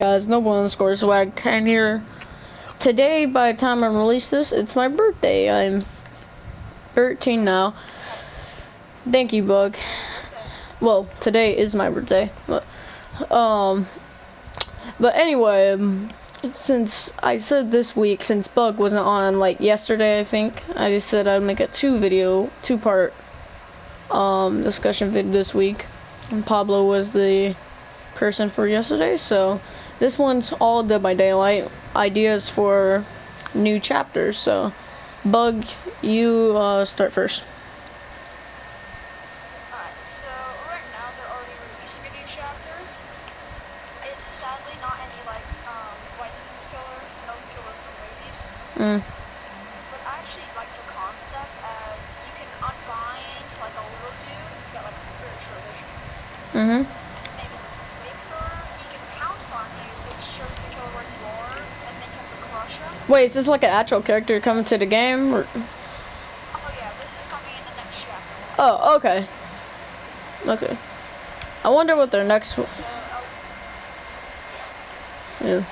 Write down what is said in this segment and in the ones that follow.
Guys, Noble_swag10 here. Today, by the time I release this, it's my birthday. I'm 13 now. Thank you, Bug. Well, today is my birthday, but anyway, since I said this week, since Bug wasn't on like yesterday, I think I just said I'd make a two-part discussion video this week, and Pablo was the person for yesterday, so this one's all Dead by Daylight ideas for new chapters. So Bug, you start first. Alright, so right now they're already releasing a new chapter. It's sadly not any like White Sins killer, no killer from movies. But I actually like the concept as you can unbind like a little dude. He's got like a very short vision. His name is Victor. He can pounce on you, which shows the killer where you are, and then you have to crush him. Wait, is this like an actual character coming to the game? Or? Oh yeah, this is coming in the next chapter. Oh, okay. Okay. I wonder what their next one. So, Yeah.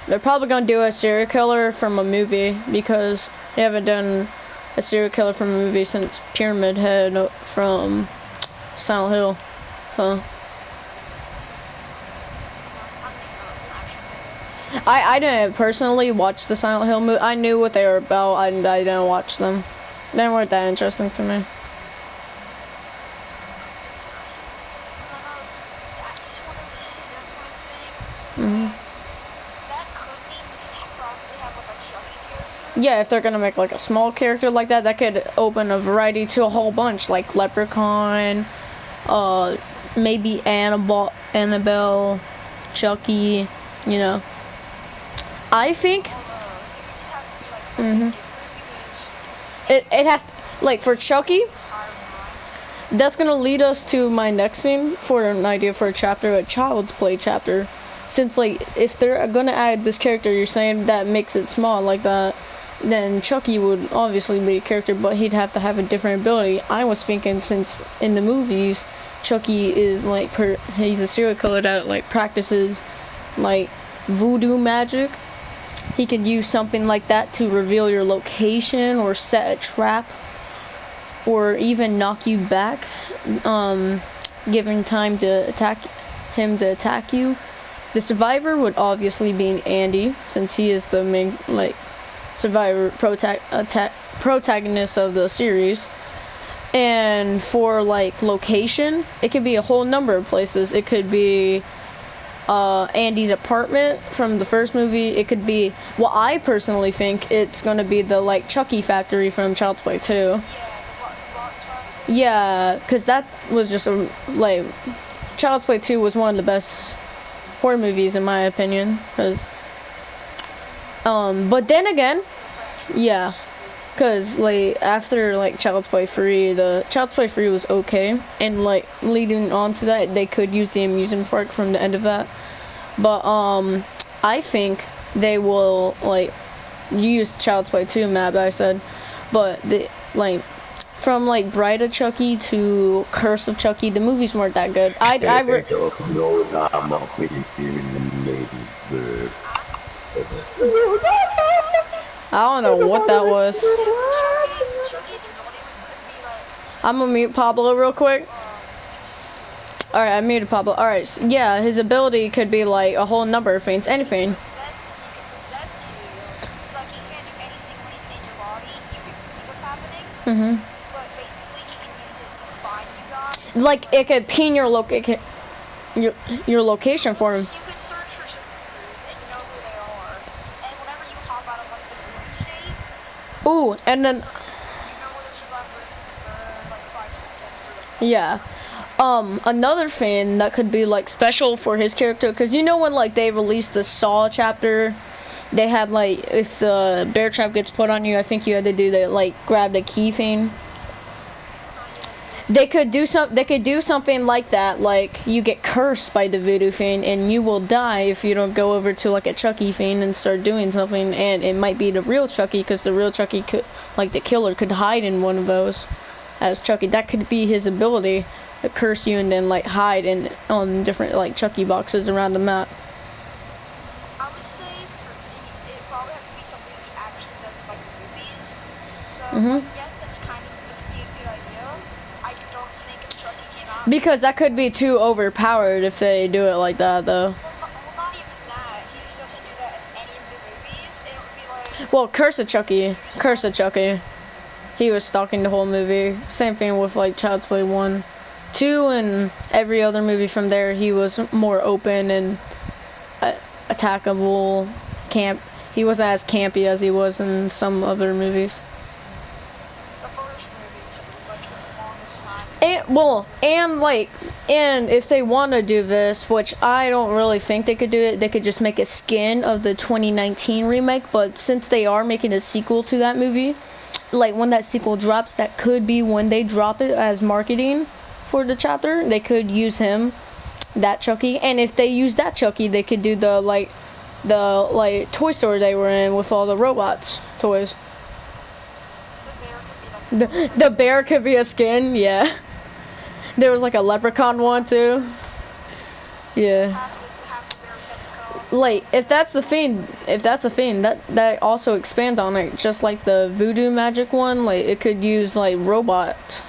They're probably gonna do a serial killer from a movie because they haven't done a serial killer from a movie since Pyramid Head from Silent Hill. So I didn't personally watch the Silent Hill movie. I knew what they were about. I didn't watch them. They weren't that interesting to me. That's one of the things. That could mean we can possibly have like a Chucky character. Yeah, if they're gonna make like a small character like that, that could open a variety to a whole bunch, like Leprechaun, maybe Annabelle, Chucky, you know. I think It just have to be like something different because it has, like for Chucky, it's hard to that's gonna lead us to my next thing for an idea for a chapter, a Child's Play chapter. Since like if they're gonna add this character, you're saying that makes it small like that, then Chucky would obviously be a character, but he'd have to have a different ability. I was thinking since in the movies, Chucky is like he's a serial killer that like practices like voodoo magic. He could use something like that to reveal your location or set a trap or even knock you back, giving time to attack you. The survivor would obviously be Andy, since he is the main like survivor protagonist of the series. And for like location, it could be a whole number of places. It could be Andy's apartment from the first movie. It could be, well, I personally think it's gonna be the like Chucky factory from Child's Play 2. Yeah, because that was just a like Child's Play 2 was one of the best horror movies in my opinion. But then again, yeah, because like after like Child's Play 3, the Child's Play 3 was okay, and like leading on to that, they could use the amusement park from the end of that. But I think they will like use Child's Play 2 map that I said, but the like from like Bride of Chucky to Curse of Chucky, the movies weren't that good. I don't know what that was. Chucky's annoying could be like I'm gonna mute Pablo real quick. Alright, I muted Pablo. Alright, so yeah, his ability could be like a whole number of things, anything. possess you. Like he can't do anything when he's in your body. You can see what's happening. But basically he can use it to find you guys. Like it could pin your location for him. You could search for survivors and know who they are. And whenever you hop out of like the room state, Ooh, and then you know where the survivor is for like 5 seconds. yeah. Another thing that could be like special for his character, because you know when like they released the Saw chapter, they had like if the bear trap gets put on you, I think you had to do the like grab the key thing. They could do something like that, like you get cursed by the voodoo thing and you will die if you don't go over to like a Chucky thing and start doing something, and it might be the real Chucky, because the real Chucky could, like the killer could hide in one of those as Chucky. That could be his ability. curse you and then like hide in different like Chucky boxes around the map. I would say for me, it probably have to be something he actually does in like movies. So yes, that's kind of would be a good idea. I don't think if Chucky came out. Because that could be too overpowered if they do it like that, though. Well, not even that. He just doesn't do that in any of the movies. It would be like. Well, Curse of Chucky. Curse of Chucky. He was stalking the whole movie. Same thing with like Child's Play 1. 2 and every other movie from there, he was more open and attackable. He wasn't as campy as he was in some other movies. The first movies, it was like his longest time. And if they want to do this, which I don't really think they could do it, they could just make a skin of the 2019 remake. But since they are making a sequel to that movie, like when that sequel drops, that could be when they drop it as marketing for the chapter. They could use him, that Chucky, and if they use that Chucky, they could do the toy store they were in with all the robots toys. The bear could be a skin, yeah. There was like a leprechaun one too. Yeah. Half the bear's head is cut off. Like if that's a thing, that also expands on it, just like the voodoo magic one. Like it could use like robot.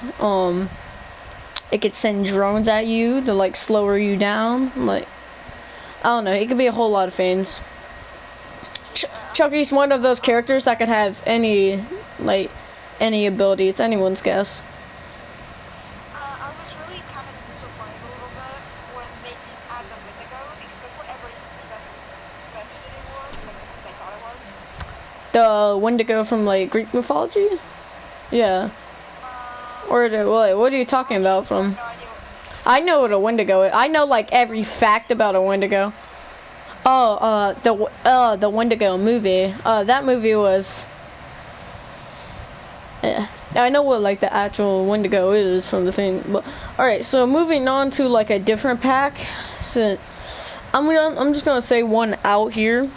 It could send drones at you to like slower you down. Like I don't know. It could be a whole lot of things. Chucky's one of those characters that could have any ability. It's anyone's guess. I was really kind of disappointed a little bit when they didn't add the Wendigo because like what everybody suspected it was, like what they thought it was. The Wendigo from like Greek mythology? Yeah. Or what are you talking about from? No idea I know what a Wendigo is. I know like every fact about a Wendigo. Oh, the Wendigo movie. That movie was. Yeah, I know what like the actual Wendigo is from the thing. But all right, so moving on to like a different pack. So I'm just gonna say one out here.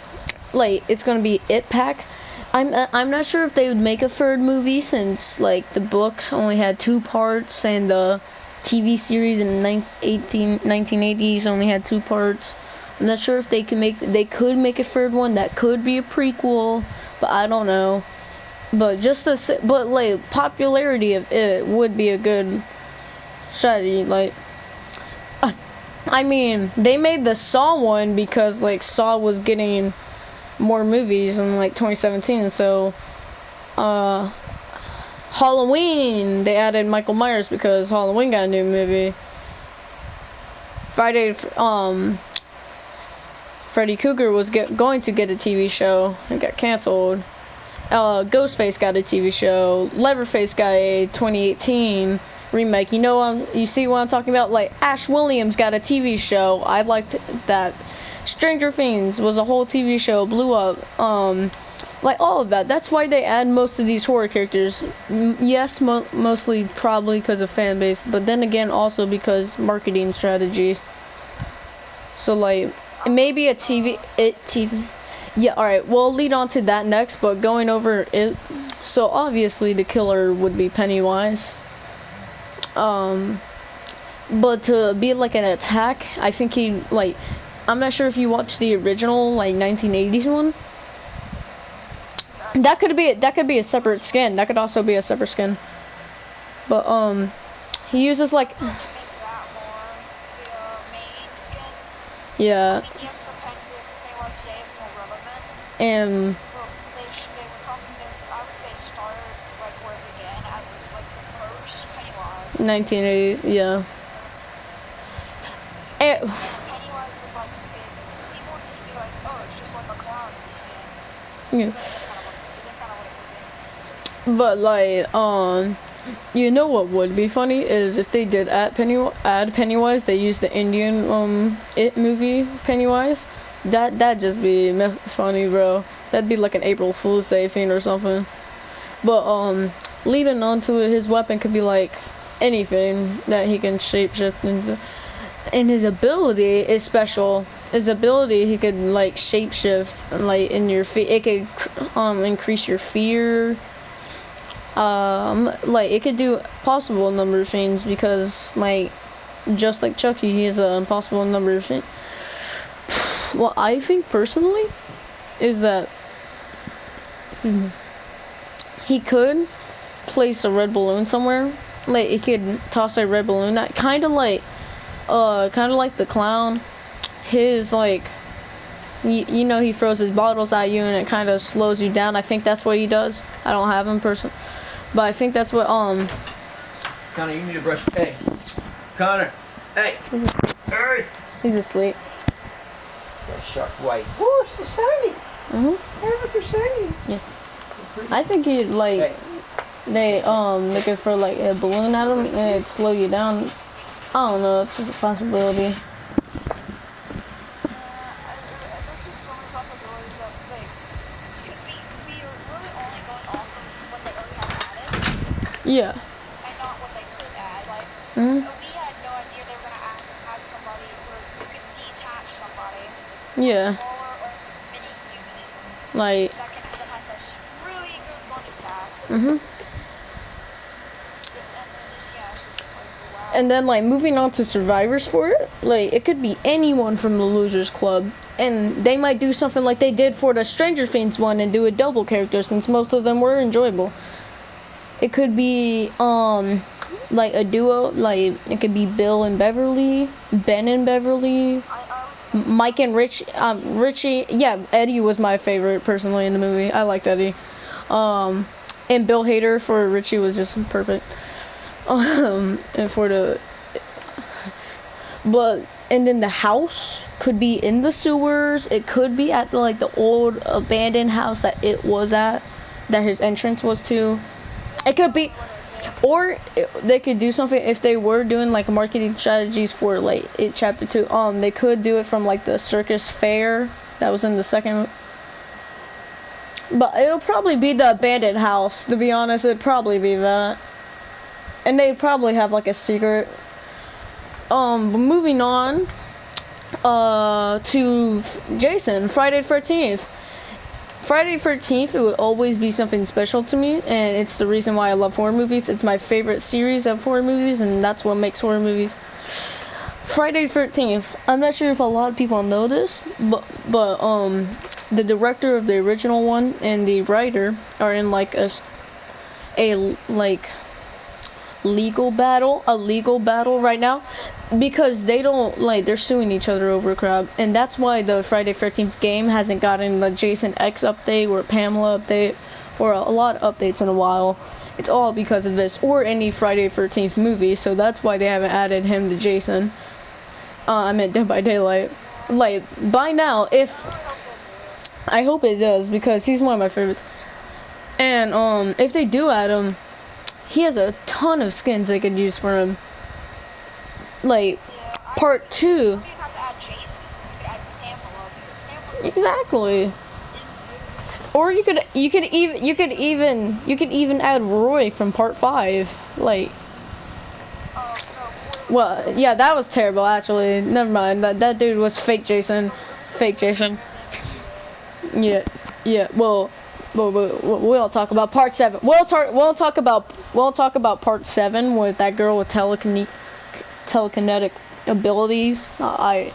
Like it's gonna be It Pack. I'm not sure if they would make a third movie since like the books only had 2 parts and the TV series in the 1980s only had 2 parts. I'm not sure if they could make a third one that could be a prequel, but I don't know. But like popularity of it would be a good strategy. Like, I mean, they made the Saw one because like Saw was getting more movies in like 2017. So, Halloween they added Michael Myers because Halloween got a new movie. Freddy Krueger was going to get a TV show and got canceled. Ghostface got a TV show. Leatherface got a 2018 remake. You see what I'm talking about? Like Ash Williams got a TV show. I liked that. Stranger Things was a whole TV show, blew up. Like all of that. That's why they add most of these horror characters. Yes, mostly probably because of fan base, but then again also because marketing strategies. So like maybe a TV. Yeah, alright, we'll lead on to that next, but going over it, so obviously the killer would be Pennywise. But to be like an attack, I think I'm not sure if you watched the original, like 1980s one. That could be a separate skin. That could also be a separate skin. But, he uses like... Yeah. And I would say start like where it began as like the first Pennywise. 1980s, yeah. And Pennywise was like big. People would just be like, oh, it's just like a clown in the scene. yeah. That's kind of what it would be. But like, you know what would be funny is if they did add Pennywise, they used the Indian It movie Pennywise. That'd just be funny, bro. That'd be like an April Fool's Day thing or something. But leading on to it, his weapon could be like anything that he can shapeshift into. And his ability is special. His ability, he could like shapeshift, like in your feet. It could increase your fear. Like it could do possible number of things because like just like Chucky, he has an impossible number of shit. What I think personally is that he could place a red balloon somewhere. Like he could toss a red balloon. That kind of like the clown. His like, you know, he throws his bottles at you and it kind of slows you down. I think that's what he does. I don't have him but I think that's what Connor, you need to brush. Hey, Connor. Hey. Hey. He's asleep. That shark white. Oh, it's so shiny. Mhm. Yeah, it's so shiny. Yeah. So pretty. I think he like. Hey. They looking for like a balloon at him and it'd slow you down. I don't know, it's just a possibility. There's just so many possibilities that, like, because we are really only going off of what they already have added, Yeah. and not what they could add. Like, Mhm. we had no idea they were gonna add somebody where you could detach somebody. Yeah. Smaller or mini unit Like. that has a really good launch attack. Mhm. And then like moving on to survivors for it, like it could be anyone from the Losers Club, and they might do something like they did for the Stranger Things one and do a double character since most of them were enjoyable. It could be like a duo, like it could be Bill and Beverly, Ben and Beverly, Mike and Richie. Yeah, Eddie was my favorite personally in the movie. I liked Eddie. And Bill Hader for Richie was just perfect. And then the house could be in the sewers. It could be at the old abandoned house that it was at, that his entrance was to. It could be, or they could do something if they were doing like marketing strategies for like it chapter 2. They could do it from like the circus fair that was in the second. But it'll probably be the abandoned house. To be honest, it'd probably be that. And they'd probably have like a secret. But moving on to Jason, Friday 13th. Friday 13th, it would always be something special to me, and it's the reason why I love horror movies. It's my favorite series of horror movies, and that's what makes horror movies. Friday 13th. I'm not sure if a lot of people know this, but the director of the original one and the writer are in like a legal battle right now, because they don't they're suing each other over crap, and that's why the Friday 13th game hasn't gotten the Jason X update or Pamela update or a lot of updates in a while. It's all because of this, or any Friday 13th movie, so that's why they haven't added him to Jason. I meant Dead by Daylight. Like by now, I hope it does, because he's one of my favorites. And if they do add him, he has a ton of skins they could use for him. Like part 2. Exactly. Or you could even add Roy from part 5. Like, well, yeah, that was terrible actually. Never mind. That dude was fake Jason. Fake Jason. Yeah. Well, we'll talk about part 7. We'll talk about part 7 with that girl with telekinetic abilities. I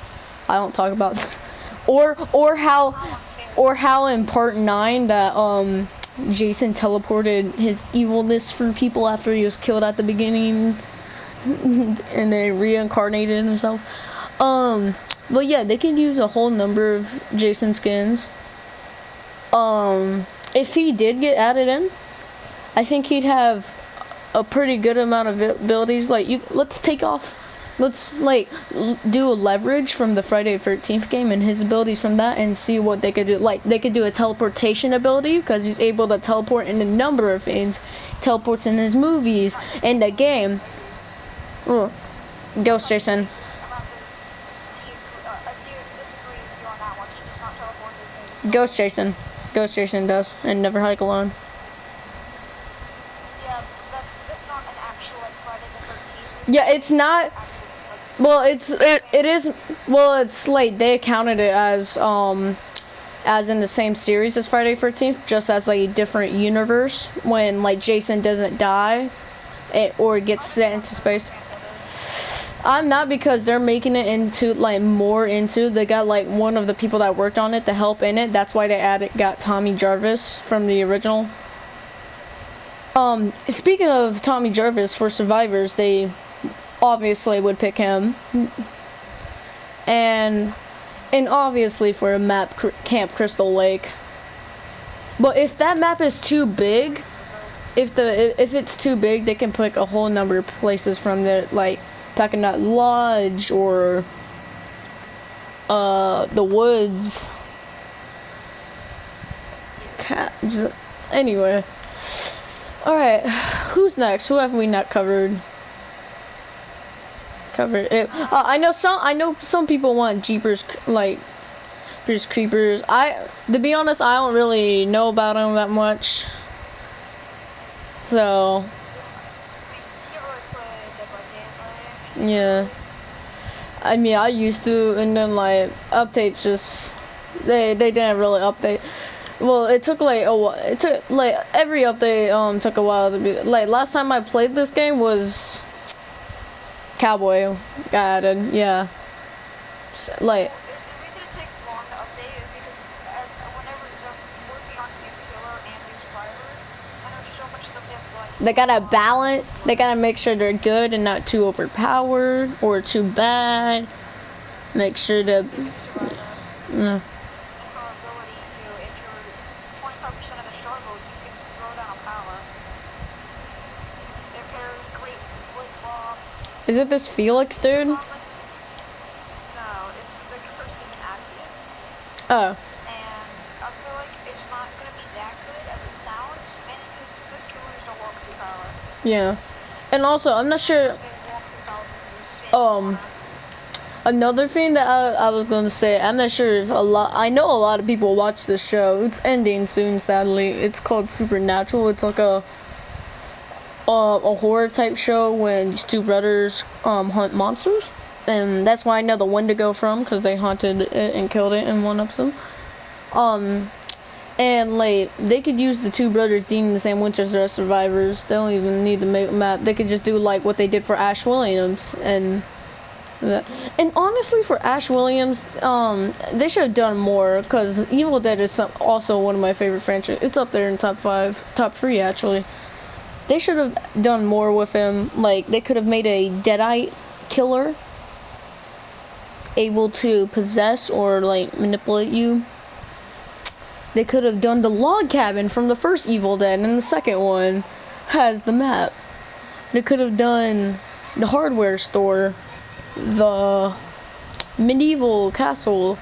don't talk about or how in part 9 that Jason teleported his evilness for people after he was killed at the beginning and then reincarnated himself. But yeah, they can use a whole number of Jason skins. If he did get added in, I think he'd have a pretty good amount of abilities. Like, let's do a leverage from the Friday 13th game and his abilities from that, and see what they could do. Like, they could do a teleportation ability, because he's able to teleport in a number of things. Teleports in his movies, in the game. Ooh. Ghost Jason. Ghost Jason does, and never hike alone. Yeah, that's not an actual Friday the 13th. Yeah, it's not. Well, it is. Well, it's like they counted it as in the same series as Friday 13th, just as like a different universe when like Jason doesn't die, or gets sent into space. I'm not, because they're making it into like more into. They got like one of the people that worked on it to help in it. That's why they got Tommy Jarvis from the original. Speaking of Tommy Jarvis, for Survivors, they obviously would pick him, and obviously for a map, Camp Crystal Lake. But if that map is too big, if it's too big, they can pick a whole number of places from there, like Peckinut Lodge or the woods. Anyway, all right, who's next? Who have we not covered? I know some people want Jeepers, like Jeepers Creepers. To be honest, I don't really know about them that much. So yeah, I mean, I used to, and then like updates just they didn't really update. Well, it took like a while. It took like every update took a while to be. Like last time I played this game was Cowboy got added. Yeah, just, like. The reason it takes long to update is because whenever they're working on new killer and new survivor, and there's so much stuff they have to like. They gotta balance. They gotta make sure they're good and not too overpowered or too bad. Make sure to. Yeah. Is it this Felix dude? No, it's the person isn't active. Oh. And I feel like it's not gonna be that good as it sounds, mainly because good killers don't walk through pallets. Yeah. And also, I'm not sure. Another thing that I was gonna say, I'm not sure if I know a lot of people watch this show. It's ending soon, sadly. It's called Supernatural. It's like a horror type show when these two brothers hunt monsters, and that's why I know the one to go from, because they hunted it and killed it in one episode. And like they could use the two brothers being the same winters as survivors. They don't even need to make a map. They could just do like what they did for Ash Williams and that. And honestly, for Ash Williams, they should have done more, because Evil Dead is also one of my favorite franchises. It's up there in top 3 actually. They should have done more with him. Like, they could have made a Deadite killer able to possess or, like, manipulate you. They could have done the log cabin from the first Evil Dead, and the second one has the map. They could have done the hardware store, the medieval castle,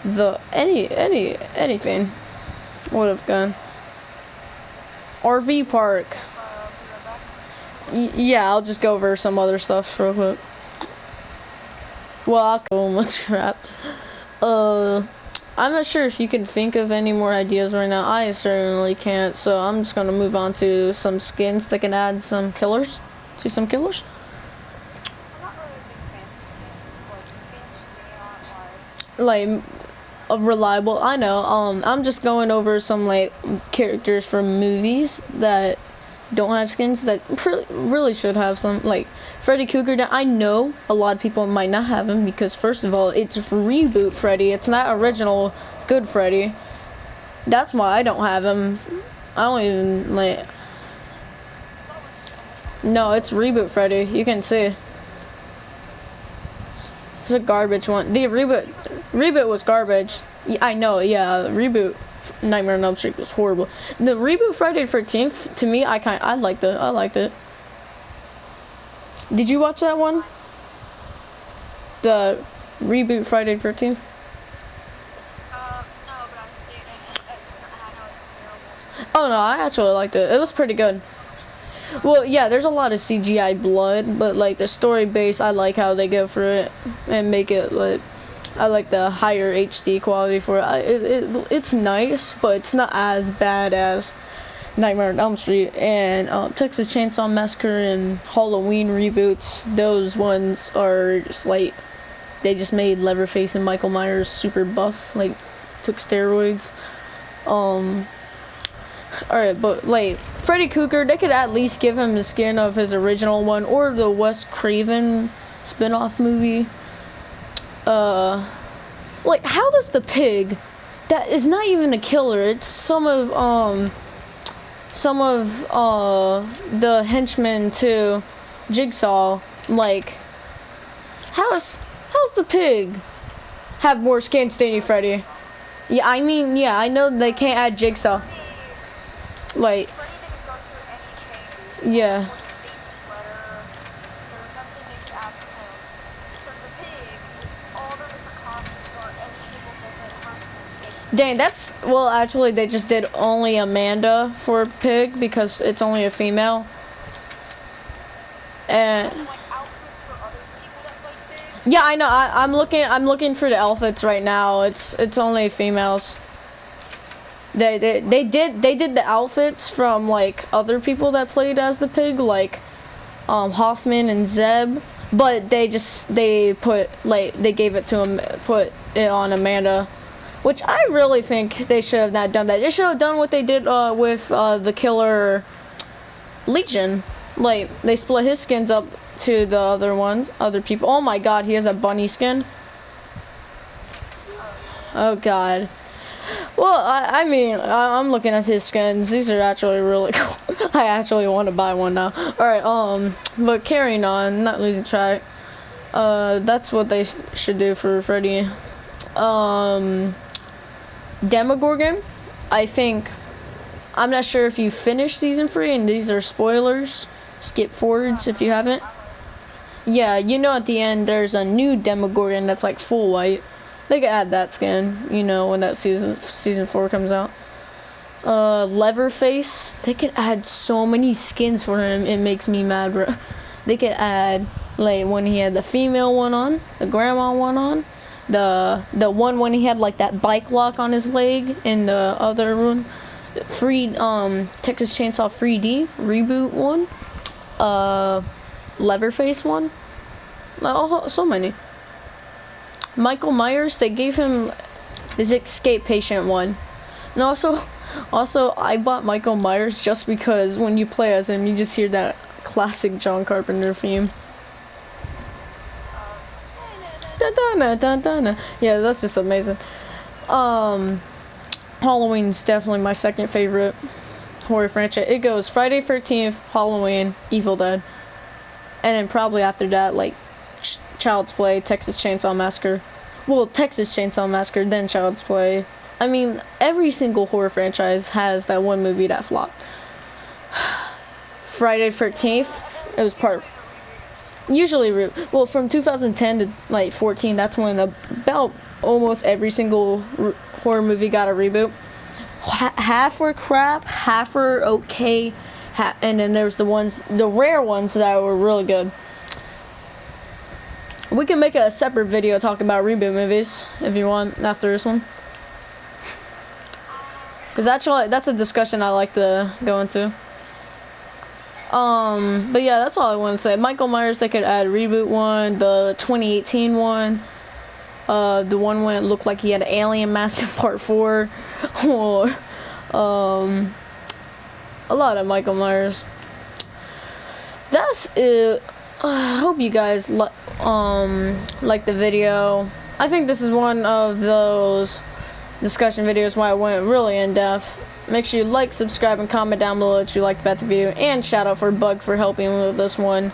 the anything would have gone. RV park. Yeah, I'll just go over some other stuff real quick. Well, I'll go much crap. I'm not sure if you can think of any more ideas right now. I certainly can't, so I'm just gonna move on to some skins that can add some killers. To some killers. I'm not really a big fan of skins. Like, skins to me aren't like reliable. I know. I'm just going over some like characters from movies that don't have skins that really should have some, like Freddy Krueger. I know a lot of people might not have him because, first of all, it's reboot Freddy. It's not original good Freddy. That's why I don't have him. I don't even like. No, it's reboot Freddy. You can see. It's a garbage one. The reboot was garbage. I know. Yeah, reboot Nightmare on Elm Street was horrible. The reboot Friday the 13th, to me, I liked it. I liked it. Did you watch that one? The reboot Friday the 13th? No, but I've seen it, and I know it's terrible. Oh no, I actually liked it. It was pretty good. Well, yeah, there's a lot of CGI blood, but like the story base, I like how they go for it and make it like. I like the higher HD quality for it. It's nice, but it's not as bad as Nightmare on Elm Street and Texas Chainsaw Massacre and Halloween reboots. Those ones are just like, they just made Leatherface and Michael Myers super buff, like took steroids. Alright, but like Freddy Krueger, they could at least give him the skin of his original one, or the Wes Craven spin-off movie. Like, how does the pig, that is not even a killer, it's some of the henchmen to Jigsaw, like, how's the pig have more skins than you, Freddy? Yeah, I mean, yeah, I know they can't add Jigsaw. Like, Freddy didn't go through any changes. yeah. Or the same sweater. There was nothing they could add for him. For the pig, all the different costumes are every single different person's age. Dang, that's, well, actually, they just did only Amanda for Pig because it's only a female. And Like outfits for other people that fight pigs. yeah, I know. I'm looking for the outfits right now. It's only females. They did the outfits from like other people that played as the pig, like Hoffman and Zeb, but they put they gave it to him, put it on Amanda, which I really think they should have not done that. They should have done what they did with the killer Legion. Like, they split his skins up to the other people. Oh my god, he has a bunny skin. Oh god. Well, I mean, I'm looking at his skins. These are actually really cool. I actually want to buy one now. Alright, but carrying on, not losing track. That's what they should do for Freddy. Demogorgon, I think, I'm not sure if you finished season 3, and these are spoilers. Skip forwards if you haven't. Yeah, you know, at the end there's a new Demogorgon that's like full white. They could add that skin, you know, when that season 4 comes out. Leatherface, they could add so many skins for him. It makes me mad, bro. They could add, like, when he had the female one on, the grandma one on, the one when he had like that bike lock on his leg in the other one, free Texas Chainsaw 3D reboot one, Leatherface one, oh, so many. Michael Myers, they gave him this escape patient one. And also I bought Michael Myers just because when you play as him, you just hear that classic John Carpenter theme. Yeah, that's just amazing. Halloween's definitely my second favorite horror franchise. It goes Friday 13th, Halloween, Evil Dead, and then probably after that, like Child's Play, Texas Chainsaw Massacre. Well, Texas Chainsaw Massacre, then Child's Play. I mean, every single horror franchise has that one movie that flopped. Friday 13th, it was usually well, from 2010 to like 14, that's when about almost every single horror movie got a reboot. Half were crap, half were okay, and then there's the rare ones that were really good. We can make a separate video talking about reboot movies if you want after this one, because actually that's a discussion I like to go into. But yeah, that's all I want to say. Michael Myers, they could add reboot one, the 2018 one, the one when it looked like he had an alien mask in part 4, or a lot of Michael Myers. That's it. I hope you guys like the video. I think this is one of those discussion videos where I went really in depth. Make sure you like, subscribe, and comment down below if you liked about the video, and shout out for Bug for helping with this one.